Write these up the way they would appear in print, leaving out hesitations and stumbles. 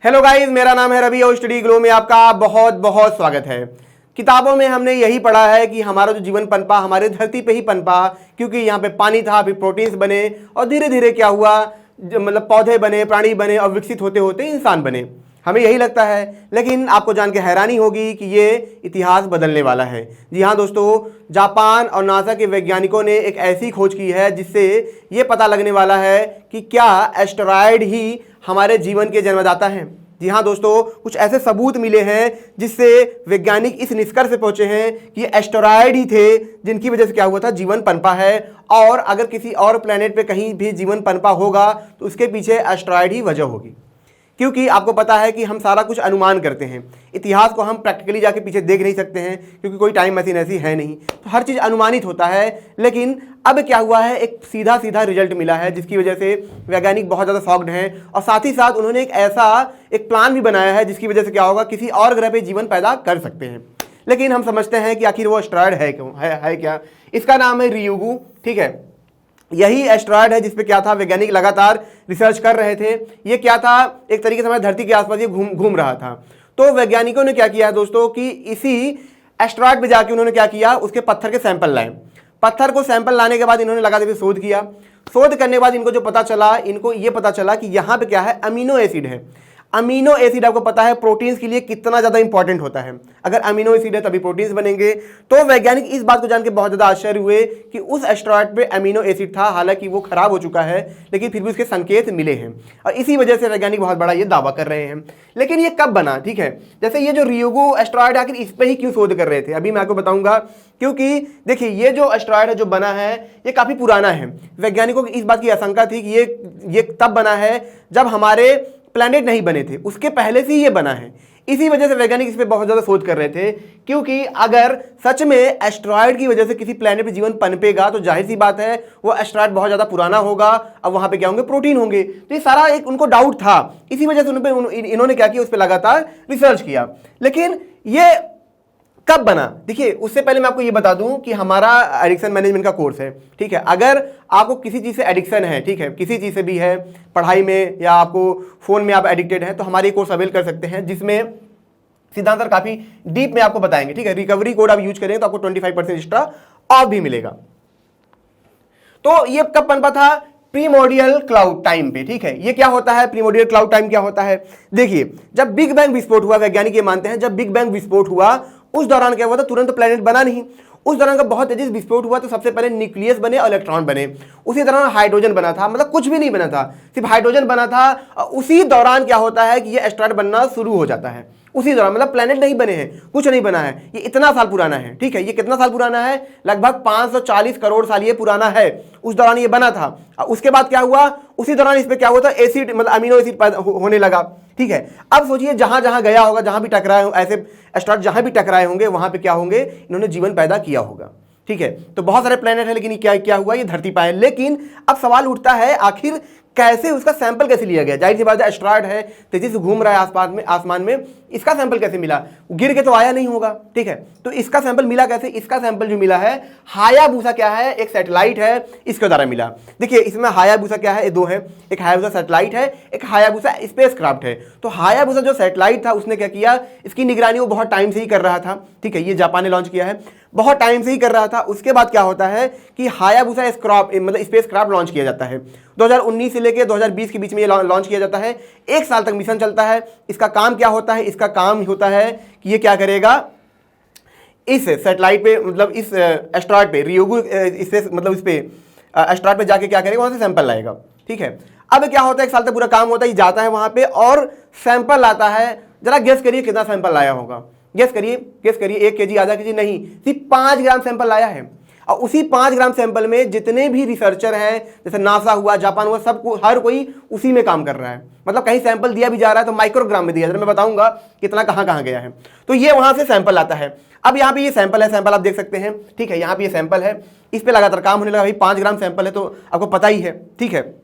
Hello guys, मेरा नाम है रवि और स्टडी ग्लो में आपका बहुत बहुत स्वागत है। किताबों में हमने यही पढ़ा है कि हमारा जो जीवन पनपा हमारे धरती पे ही पनपा, क्योंकि यहाँ पे पानी था, फिर प्रोटीन्स बने और धीरे धीरे क्या हुआ, मतलब पौधे बने, प्राणी बने और विकसित होते होते इंसान बने। हमें यही लगता है, लेकिन आपको जान के हैरानी होगी कि ये इतिहास बदलने वाला है। जी हाँ दोस्तों, जापान और नासा के वैज्ञानिकों ने एक ऐसी खोज की है जिससे ये पता लगने वाला है कि क्या एस्टेरॉयड ही हमारे जीवन के जन्मदाता हैं। जी हाँ दोस्तों, कुछ ऐसे सबूत मिले हैं जिससे वैज्ञानिक इस निष्कर्ष पे पहुंचे हैं कि ये एस्टेरॉयड ही थे जिनकी वजह से क्या हुआ था, जीवन पनपा है। और अगर किसी और प्लेनेट पे कहीं भी जीवन पनपा होगा तो उसके पीछे एस्टेरॉयड ही वजह होगी। क्योंकि आपको पता है कि हम सारा कुछ अनुमान करते हैं, इतिहास को हम प्रैक्टिकली जाके पीछे देख नहीं सकते हैं क्योंकि कोई टाइम मशीन ऐसी है नहीं, तो हर चीज़ अनुमानित होता है। लेकिन अब क्या हुआ है, एक सीधा सीधा रिजल्ट मिला है जिसकी वजह से वैज्ञानिक बहुत ज़्यादा शॉक्ड हैं और साथ ही साथ उन्होंने एक प्लान भी बनाया है जिसकी वजह से क्या होगा, किसी और ग्रह पर जीवन पैदा कर सकते हैं। लेकिन हम समझते हैं कि आखिर वो एस्टेरॉयड है क्यों, है क्या। इसका नाम है रियुगु, ठीक है। यही एस्टेरॉयड है जिसपे क्या था, वैज्ञानिक लगातार रिसर्च कर रहे थे। ये क्या था, एक तरीके से हमारी धरती के आसपास ये घूम रहा था। तो वैज्ञानिकों ने क्या किया दोस्तों कि इसी एस्टेरॉयड पे जाके उन्होंने क्या किया, उसके पत्थर के सैंपल लाए। पत्थर को सैंपल लाने के बाद इन्होंने लगातार शोध किया। शोध करने के बाद इनको जो पता चला, इनको ये पता चला कि यहाँ पे क्या है, अमीनो एसिड है। अमीनो एसिड आपको पता है प्रोटीन्स के लिए कितना ज़्यादा इंपॉर्टेंट होता है। अगर अमीनो एसिड है तभी प्रोटीन्स बनेंगे। तो वैज्ञानिक इस बात को जान के बहुत ज़्यादा आश्चर्य हुए कि उस एस्टेरॉयड पे अमीनो एसिड था, हालांकि वो खराब हो चुका है लेकिन फिर भी उसके संकेत मिले हैं और इसी वजह से वैज्ञानिक बहुत बड़ा ये दावा कर रहे हैं। लेकिन ये कब बना, ठीक है, जैसे ये जो रियुगु एस्टेरॉयड आखिर इस पर ही क्यों शोध कर रहे थे, अभी मैं आपको बताऊंगा। क्योंकि देखिए, ये जो एस्टेरॉयड है जो बना है ये काफ़ी पुराना है। वैज्ञानिकों की इस बात की आशंका थी कि ये तब बना है जब हमारे प्लैनेट नहीं बने थे, उसके पहले से ही ये बना है। इसी वजह से वैज्ञानिक इस पे बहुत ज़्यादा शोध कर रहे थे, क्योंकि अगर सच में एस्टेरॉयड की वजह से किसी प्लैनेट पे जीवन पनपेगा तो जाहिर सी बात है वो एस्टेरॉयड बहुत ज़्यादा पुराना होगा। अब वहाँ पे क्या होंगे, प्रोटीन होंगे। तो ये सारा एक उनको डाउट था, इसी वजह से इन्होंने क्या किया, उस पर लगातार रिसर्च किया। लेकिन ये कब बना, देखिए उससे पहले मैं आपको ये बता दूं कि हमारा एडिक्शन मैनेजमेंट का कोर्स है, ठीक है। अगर आपको किसी चीज़ से एडिक्शन है, ठीक है, किसी चीज़ से भी है, पढ़ाई में या आपको फ़ोन में आप एडिक्टेड हैं, तो हमारे कोर्स अवेल कर सकते हैं जिसमें सिद्धांत सर काफ़ी डीप में आपको बताएंगे, ठीक है। रिकवरी कोड आप यूज करें तो आपको 25% एक्स्ट्रा ऑफ भी मिलेगा। तो ये कब पनपा था, प्रीमोर्डियल क्लाउड टाइम पे, ठीक है। ये क्या होता है, प्रीमोर्डियल क्लाउड टाइम क्या होता है, देखिए जब बिग बैंग विस्फोट हुआ, वैज्ञानिक ये मानते हैं जब बिग बैंग विस्फोट हुआ उस दौरान क्या हुआ था, तुरंत प्लेनेट बना नहीं। उस दौरान का बहुत तेजी से विस्फोट हुआ तो सबसे पहले न्यूक्लियस बने और इलेक्ट्रॉन बने। उसी दौरान हाइड्रोजन बना था, मतलब कुछ भी नहीं बना था, सिर्फ हाइड्रोजन बना था। उसी दौरान क्या होता है कि ये एस्टेरॉयड बनना शुरू हो जाता है। उसी दौरान, मतलब प्लेनेट नहीं बने हैं, कुछ नहीं बना है। ये इतना साल पुराना है, ठीक है। ये कितना साल पुराना है, लगभग 540 करोड़ साल ये पुराना है। उस दौरान ये बना था। उसके बाद क्या हुआ, उसी दौरान इस पे क्या हुआ था, एसिड मतलब अमीनो एसिड होने लगा, ठीक है। अब सोचिए जहां जहां गया होगा, जहां भी टकराए, ऐसे एस्टेरॉयड जहां भी टकराए होंगे वहां पे क्या होंगे, इन्होंने जीवन पैदा किया होगा, ठीक है। तो बहुत सारे प्लेनेट है, लेकिन क्या हुआ, ये धरती पर है। लेकिन अब सवाल उठता है आखिर कैसे, उसका सैंपल कैसे लिया गया। जाहिर सी बात है, एस्टेरॉयड है, तेजी से घूम रहा है आसमान में, इसका सैंपल कैसे मिला, गिर के तो आया नहीं होगा, ठीक है। तो इसका सैंपल मिला कैसे, इसका सैंपल जो मिला है, हायाबुसा क्या है, एक सैटेलाइट है, इसके द्वारा मिला। देखिए इसमें हायाबुसा क्या है, दो है, एक हायाबुसा सैटेलाइट है, एक हायाबुसा स्पेसक्राफ्ट है। तो हायाबुसा जो सैटेलाइट था उसने क्या किया, इसकी निगरानी वो बहुत टाइम से ही कर रहा था, ठीक है। ये जापान ने लॉन्च किया है, बहुत टाइम से ही कर रहा था। उसके बाद क्या होता है कि हायाबुसा मतलब स्पेसक्राफ्ट लॉन्च किया जाता है 2019 से लेकर 2020 के बीच में ये लॉन्च किया जाता है। एक साल तक मिशन चलता है। इसका काम क्या होता है, इसका काम होता है कि ये क्या करेगा, इस सैटेलाइट पे, मतलब इस एस्टेरॉयड पे, रियुगु स्पेस मतलब इस पे एस्टेरॉयड पे जाके क्या करेगा, वहां से सैंपल लाएगा, ठीक है। अब क्या होता है, एक साल तक पूरा काम होता है, ये जाता है वहां पे और सैंपल लाता है। जरा गेस करिए कितना सैंपल लाया होगा, गेस करिए 1 kg, आधा kg नहीं, सिर्फ 5 ग्राम सैंपल लाया है। और उसी 5 ग्राम सैंपल में जितने भी रिसर्चर हैं, जैसे नासा हुआ, जापान हुआ, सब हर कोई उसी में काम कर रहा है। मतलब कहीं सैंपल दिया भी जा रहा है तो माइक्रोग्राम में दिया जा रहा है, मैं बताऊंगा कितना कहाँ गया है। तो ये वहां से सैंपल आता है। अब यहाँ पे ये सैंपल है, सैंपल आप देख सकते हैं, ठीक है। यहाँ पे ये सैंपल है, इस पे लगातार काम होने लगा। भाई 5 ग्राम सैंपल है तो आपको पता ही है, ठीक है।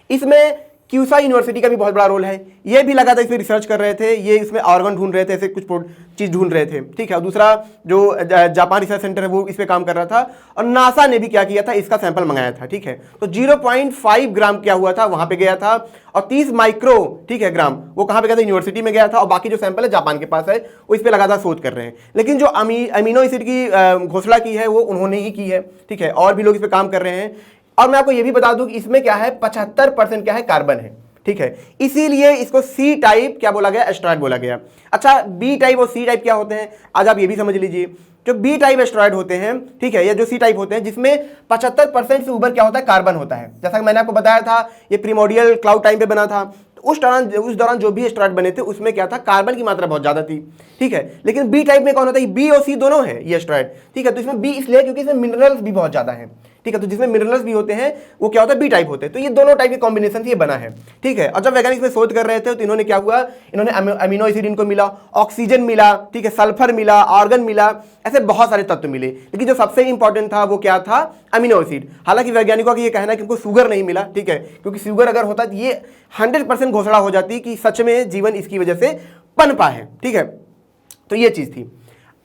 इसमें क्यूसा यूनिवर्सिटी का भी बहुत बड़ा रोल है, ये भी लगा था इसमें रिसर्च कर रहे थे, ये इसमें ऑर्गन ढूंढ रहे थे, ऐसे कुछ चीज़ ढूंढ रहे थे, ठीक है। और दूसरा जो जापान रिसर्च सेंटर है वो इस पे काम कर रहा था, और नासा ने भी क्या किया था, इसका सैंपल मंगाया था, ठीक है। तो 0.5 ग्राम क्या हुआ था, वहां पे गया था, और 30 माइक्रो, ठीक है, ग्राम वो कहां पे गया था, यूनिवर्सिटी में गया था, और बाकी जो सैंपल है जापान के पास है, वो इस पे लगातार शोध कर रहे हैं। लेकिन जो अमीनो एसिड की घोषणा की है वो उन्होंने ही की है, ठीक है, और भी लोग इस पे काम कर रहे हैं। और मैं आपको ये भी बता दूं कि इसमें क्या है, 75% क्या है, कार्बन है, ठीक है। इसीलिए इसको सी टाइप क्या बोला गया, एस्टेरॉयड बोला गया। अच्छा, बी टाइप और सी टाइप क्या होते हैं, आज आप ये भी समझ लीजिए। जो बी टाइप एस्टेरॉयड होते हैं, ठीक है, या जो सी टाइप होते हैं, जिसमें 75% से ऊपर क्या होता है, कार्बन होता है। जैसा कि मैंने आपको बताया था, ये प्रीमोर्डियल क्लाउड टाइम पे बना था, उस दौरान जो भी एस्टेरॉयड बने थे उसमें क्या था, कार्बन की मात्रा बहुत ज्यादा थी, ठीक है। लेकिन बी टाइप में कौन होता है, बी और सी दोनों है ये एस्टेरॉयड, ठीक है। तो इसमें बी इसलिए क्योंकि इसमें मिनरल्स भी बहुत ज्यादा है, ठीक है। तो जिसमें मिनरल्स भी होते हैं वो क्या होता है, बी टाइप होते हैं। तो ये दोनों टाइप के कॉम्बिनेशन से ये बना है, ठीक है। और जब वैज्ञानिक इसमें शोध कर रहे थे तो इन्होंने क्या हुआ, इन्होंने अमीनो एसिड इनको मिला, ऑक्सीजन मिला, ठीक है, सल्फर मिला, आर्गन मिला, ऐसे बहुत सारे तत्व मिले। लेकिन जो सबसे इंपॉर्टेंट था वो क्या था, अमीनो एसिड। हालांकि वैज्ञानिकों का ये कहना है कि उनको शुगर नहीं मिला, ठीक है, क्योंकि शुगर अगर होता तो ये 100% घोषणा हो जाती कि सच में जीवन इसकी वजह से पनपा है, ठीक है। तो ये चीज थी।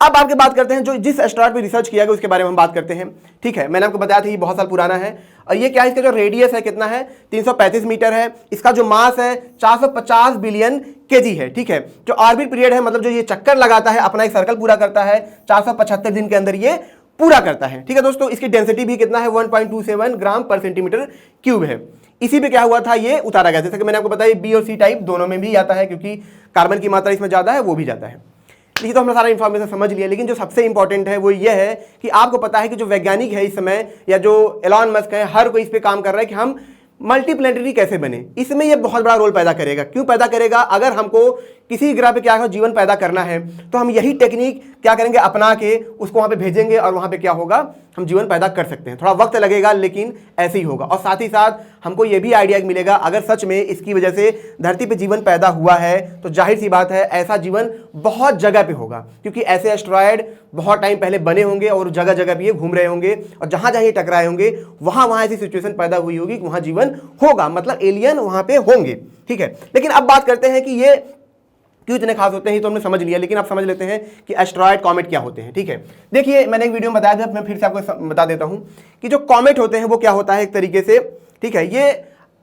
अब आपके बात करते हैं जो जिस एस्टेरॉयड पे रिसर्च किया गया उसके बारे में हम बात करते हैं, ठीक है। मैंने आपको बताया था ये बहुत साल पुराना है, और ये क्या है, इसका जो रेडियस है कितना है, 335 मीटर है। इसका जो मास है 450 बिलियन केजी है, ठीक है। जो ऑर्बिट पीरियड है, मतलब जो ये चक्कर लगाता है, अपना एक सर्कल पूरा करता है, 475 दिन के अंदर ये पूरा करता है, ठीक है दोस्तों। इसकी डेंसिटी भी कितना है, 1.27 ग्राम पर सेंटीमीटर क्यूब है। इसी पे क्या हुआ था, ये उतारा गया। जैसे कि मैंने आपको बताया बी और सी टाइप दोनों में भी आता है, क्योंकि कार्बन की मात्रा इसमें ज्यादा है, वो भी जाता है। ये तो हमने सारा इन्फॉर्मेशन समझ लिया। लेकिन जो सबसे इंपॉर्टेंट है वो ये है कि आपको पता है कि जो वैज्ञानिक है इस समय, या जो एलॉन मस्क है, हर कोई इस पे काम कर रहा है कि हम मल्टीप्लैनेटरी कैसे बने। इसमें ये बहुत बड़ा रोल पैदा करेगा। क्यों पैदा करेगा, अगर हमको किसी ग्रह पे क्या है जीवन पैदा करना है तो हम यही टेक्निक क्या करेंगे, अपना के उसको वहां पे भेजेंगे, और वहां पे क्या होगा, हम जीवन पैदा कर सकते हैं। थोड़ा वक्त लगेगा लेकिन ऐसे ही होगा। और साथ ही साथ हमको ये भी आइडिया मिलेगा, अगर सच में इसकी वजह से धरती पे जीवन पैदा हुआ है तो जाहिर सी बात है ऐसा जीवन बहुत जगह पे होगा, क्योंकि ऐसे एस्टेरॉयड बहुत टाइम पहले बने होंगे और जगह जगह पे ये घूम रहे होंगे, और जहां जहां ये टकराए होंगे वहां ऐसी सिचुएशन पैदा हुई होगी कि वहां जीवन होगा, मतलब एलियन वहां पे होंगे, ठीक है। लेकिन अब बात करते हैं कि ये क्यों इतने खास होते हैं, तो हमने समझ लिया। लेकिन आप समझ लेते हैं कि एस्टेरॉयड कॉमेट क्या होते हैं, ठीक है। देखिए, मैंने एक वीडियो में बताया था, मैं फिर से आपको बता देता हूं कि जो कॉमेट होते हैं वो क्या होता है, एक तरीके से, ठीक है, ये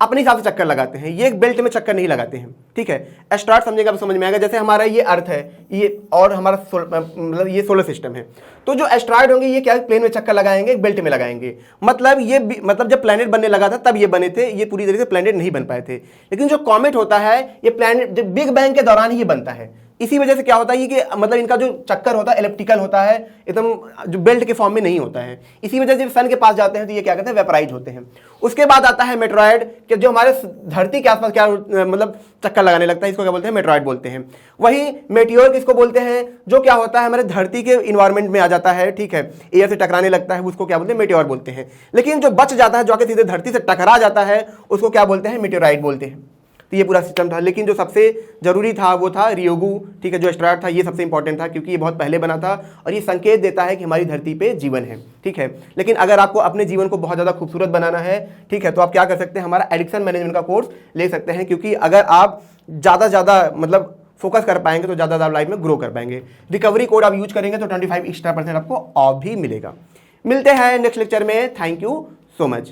अपने हिसाब से चक्कर लगाते हैं, ये एक बेल्ट में चक्कर नहीं लगाते हैं, ठीक है। एस्टेरॉयड समझेगा आप समझ में आएगा। जैसे हमारा ये अर्थ है, ये और हमारा मतलब ये सोलर सिस्टम है, तो जो एस्टेरॉयड होंगे ये क्या प्लेन में चक्कर लगाएंगे, एक बेल्ट में लगाएंगे। मतलब ये जब प्लैनेट बनने लगा था तब ये बने थे, ये पूरी तरीके से प्लैनेट नहीं बन पाए थे। लेकिन जो कॉमेट होता है ये प्लैनेट जब बिग बैंग के दौरान ही ये बनता है। इसी वजह से क्या होता है कि मतलब इनका जो चक्कर होता है एलिप्टिकल होता है, एकदम जो बेल्ट के फॉर्म में नहीं होता है। इसी वजह से जब सन के पास जाते हैं तो ये क्या कहते हैं, वेपराइज होते हैं। उसके बाद आता है मेटेरॉयड, कि जो हमारे धरती के आसपास क्या मतलब चक्कर लगाने लगता है, इसको क्या बोलते हैं, मेटेरॉयड बोलते हैं। वही मेटियोर किसको बोलते हैं, जो क्या होता है हमारे धरती के इन्वायरमेंट में आ जाता है, ठीक है, एयर से टकराने लगता है, उसको क्या बोलते हैं, मेटियोर बोलते हैं। लेकिन जो बच जाता है, जो आके सीधे धरती से टकरा जाता है, उसको क्या बोलते हैं, मेटेओराइट बोलते हैं। तो ये पूरा सिस्टम था। लेकिन जो सबसे जरूरी था वो था रियोगु, ठीक है, जो एस्टेरॉयड था ये सबसे इंपॉर्टेंट था, क्योंकि ये बहुत पहले बना था और ये संकेत देता है कि हमारी धरती पे जीवन है, ठीक है। लेकिन अगर आपको अपने जीवन को बहुत ज़्यादा खूबसूरत बनाना है, ठीक है, तो आप क्या कर सकते हैं, हमारा एडिक्शन मैनेजमेंट का कोर्स ले सकते हैं। क्योंकि अगर आप ज़्यादा मतलब फोकस कर पाएंगे तो ज़्यादा लाइफ में ग्रो कर पाएंगे। रिकवरी कोड आप यूज करेंगे तो 25 एक्स्ट्रा % आपको ऑफ भी मिलेगा। मिलते हैं नेक्स्ट लेक्चर में। Thank you so much.